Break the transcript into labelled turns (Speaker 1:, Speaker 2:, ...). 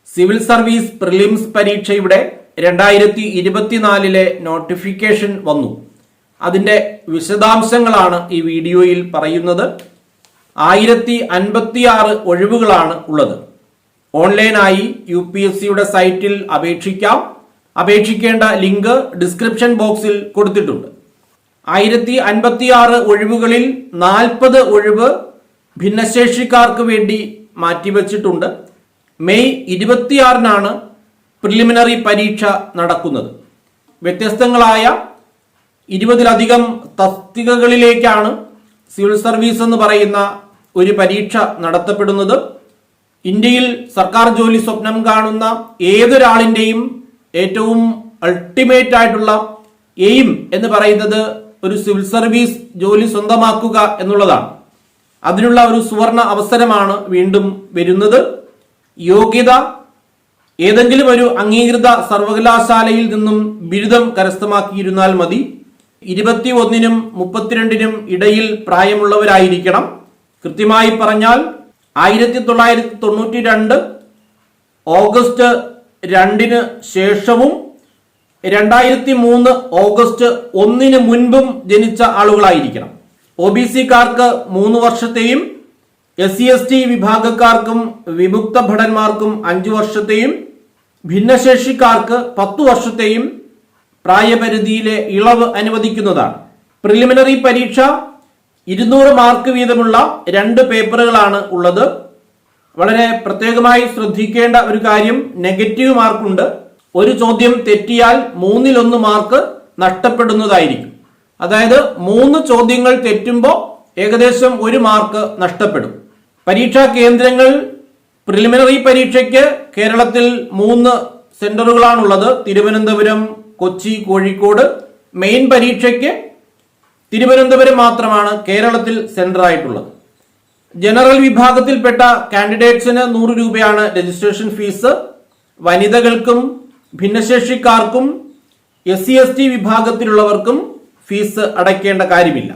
Speaker 1: Civil service prelims പരീക്ഷയുടെ 2024 notification വന്നു. അതിന്റെ വിശദാംശങ്ങളാണ് ഈ വീഡിയോയിൽ പറയുന്നത്. 1056 ഒഴിവുകളാണ് ഉള്ളത്. ഓൺലൈനായി UPSCയുടെ സൈറ്റിൽ അപേക്ഷിക്കാം. അപേക്ഷിക്കേണ്ട ലിങ്ക് ഡിസ്ക്രിപ്ഷൻ ബോക്സിൽ കൊടുത്തിട്ടുണ്ട്. 1056 ഒഴിവുകളിൽ 40 ഒഴിവ് ഭിന്നശേഷിക്കാർക്ക് വേണ്ടി മാറ്റിവെച്ചിട്ടുണ്ട്. മെയ് 26-നാണ് പ്രിലിമിനറി പരീക്ഷ നടക്കുന്നത്. വ്യത്യസ്തങ്ങളായ 20-ലധികം തസ്തികകളിലേക്കാണ് സിവിൽ സർവീസ് എന്ന് പറയുന്ന ഒരു പരീക്ഷ നടത്തപ്പെടുന്നത്. ഇന്ത്യയിൽ സർക്കാർ ജോലി സ്വപ്നം കാണുന്ന ഏതൊരാളിൻ്റെയും ഏറ്റവും അൾട്ടിമേറ്റ് ആയിട്ടുള്ള എയിം എന്ന് പറയുന്നത് ഒരു സിവിൽ സർവീസ് ജോലി സ്വന്തമാക്കുക എന്നുള്ളതാണ്. അതിനുള്ള ഒരു സുവർണ അവസരമാണ് വീണ്ടും വരുന്നത്. യോഗ്യത ഏതെങ്കിലും ഒരു അംഗീകൃത സർവകലാശാലയിൽ നിന്നും ബിരുദം കരസ്ഥമാക്കിയിരുന്നാൽ മതി. 21-നും 32-നും ഇടയിൽ പ്രായമുള്ളവരായിരിക്കണം. കൃത്യമായി പറഞ്ഞാൽ 1992 ഓഗസ്റ്റ് 2-ന് ശേഷവും 2003 ഓഗസ്റ്റ് 1-ന് മുൻപും ജനിച്ച ആളുകളായിരിക്കണം. OBC-കാർക്ക് 3 വർഷത്തെയും SC/ST വിഭാഗക്കാർക്കും വിമുക്ത ഭടന്മാർക്കും 5 വർഷത്തെയും ഭിന്നശേഷിക്കാർക്ക് 10 വർഷത്തെയും പ്രായപരിധിയിലെ ഇളവ് അനുവദിക്കുന്നതാണ്. പ്രിലിമിനറി പരീക്ഷ 200 മാർക്ക് വീതമുള്ള 2 പേപ്പറുകളാണ് ഉള്ളത്. വളരെ പ്രത്യേകമായി ശ്രദ്ധിക്കേണ്ട ഒരു കാര്യം, നെഗറ്റീവ് മാർക്കുണ്ട്. ഒരു ചോദ്യം തെറ്റിയാൽ 1/3 മാർക്ക് നഷ്ടപ്പെടുന്നതായിരിക്കും. അതായത് 3 ചോദ്യങ്ങൾ തെറ്റുമ്പോൾ ഏകദേശം 1 മാർക്ക് നഷ്ടപ്പെടും. പരീക്ഷാ കേന്ദ്രങ്ങൾ പ്രിലിമിനറി പരീക്ഷയ്ക്ക് കേരളത്തിൽ 3 സെന്ററുകളാണുള്ളത്: തിരുവനന്തപുരം, കൊച്ചി, കോഴിക്കോട്. മെയിൻ പരീക്ഷയ്ക്ക് തിരുവനന്തപുരം മാത്രമാണ് കേരളത്തിൽ സെന്റർ ആയിട്ടുള്ളത്. ജനറൽ വിഭാഗത്തിൽപ്പെട്ട കാൻഡിഡേറ്റ്സിന് 100 രൂപയാണ് രജിസ്ട്രേഷൻ ഫീസ്. വനിതകൾക്കും ഭിന്നശേഷിക്കാർക്കും SC/ST വിഭാഗത്തിലുള്ളവർക്കും ഫീസ് അടയ്ക്കേണ്ട കാര്യമില്ല.